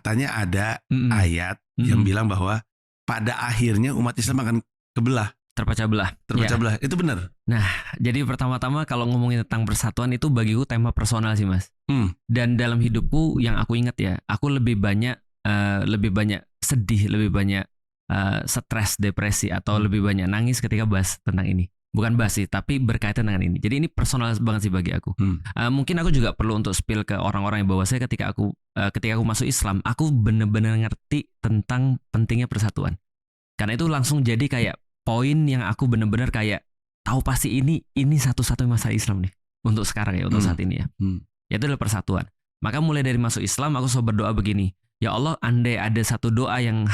katanya ada Mm-mm. ayat yang bilang bahwa pada akhirnya umat Islam akan kebelah, terpecah belah. terpecah Ya. belah. Itu benar. Jadi pertama-tama kalau ngomongin tentang persatuan itu bagiku tema personal sih Mas. Dan dalam hidupku yang aku ingat ya, aku lebih banyak sedih, lebih banyak stres, depresi atau lebih banyak nangis ketika bahas tentang ini. Bukan bahas sih, tapi berkaitan dengan ini. Jadi ini personal banget sih bagi aku. Mungkin aku juga perlu untuk spill ke orang-orang yang bahwa saya ketika aku masuk Islam, aku benar-benar ngerti tentang pentingnya persatuan. Karena itu langsung jadi kayak poin yang aku benar-benar kayak tahu pasti ini satu-satunya masalah Islam nih untuk sekarang ya, untuk saat ini ya. Yaitu adalah persatuan. Maka mulai dari masuk Islam aku selalu berdoa begini, ya Allah, andai ada satu doa yang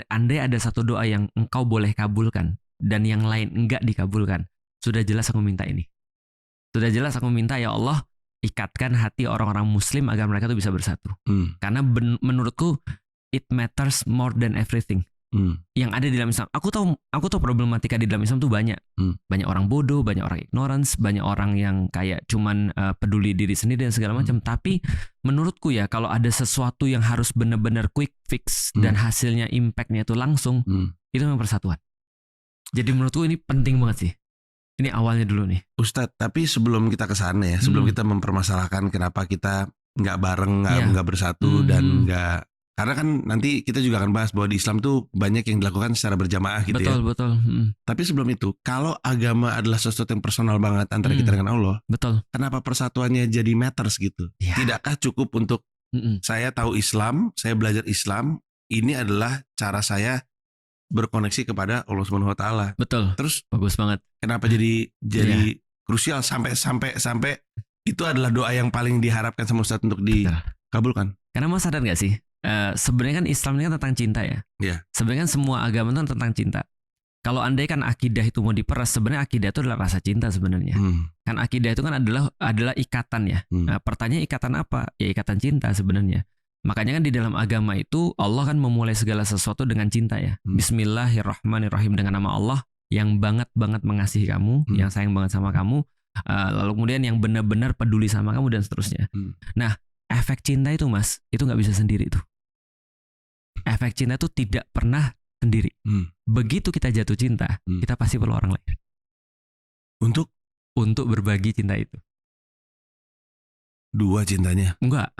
andai ada satu doa yang Engkau boleh kabulkan dan yang lain enggak dikabulkan, sudah jelas aku minta ini. Sudah jelas aku minta, ya Allah, ikatkan hati orang-orang Muslim agar mereka tuh bisa bersatu. Karena menurutku it matters more than everything. Yang ada di dalam Islam. Aku tahu problematika di dalam Islam tuh banyak. Banyak orang bodoh, banyak orang ignorance, banyak orang yang kayak cuman peduli diri sendiri dan segala macam. Tapi menurutku ya, kalau ada sesuatu yang harus benar-benar quick fix dan hasilnya impactnya itu langsung, itu memang persatuan. Jadi menurutku ini penting banget sih. Ini awalnya dulu nih, Ustadz. Tapi sebelum kita ke sana ya, sebelum kita mempermasalahkan kenapa kita nggak bareng, nggak bersatu dan nggak, karena kan nanti kita juga akan bahas bahwa di Islam tuh banyak yang dilakukan secara berjamaah gitu. Betul. Tapi sebelum itu, kalau agama adalah sesuatu yang personal banget antara kita dengan Allah, kenapa persatuannya jadi matters gitu? Tidakkah cukup untuk saya tahu Islam, saya belajar Islam, ini adalah cara saya berkoneksi kepada Allah Subhanahu Wa Taala. Betul. Terus bagus banget. Kenapa jadi krusial sampai itu adalah doa yang paling diharapkan sama Ustadz untuk dikabulkan? Karena mau sadar nggak sih? Sebenarnya kan Islam ini kan tentang cinta ya. Sebenarnya kan semua agama itu tentang cinta. Kalau andai kan akidah itu mau diperas, sebenarnya akidah itu adalah rasa cinta sebenarnya. Kan akidah itu kan adalah ikatan ya. Pertanyaan ikatan apa? Ya ikatan cinta sebenarnya. Makanya kan di dalam agama itu Allah kan memulai segala sesuatu dengan cinta ya. Bismillahirrahmanirrahim, dengan nama Allah yang banget mengasihi kamu, yang sayang banget sama kamu, lalu kemudian yang benar-benar peduli sama kamu dan seterusnya. Nah, efek cinta itu Mas, itu nggak bisa sendiri tuh. Efek cinta itu tidak pernah sendiri. Begitu kita jatuh cinta, kita pasti perlu orang lain. Untuk berbagi cinta itu. Dua cintanya? Enggak.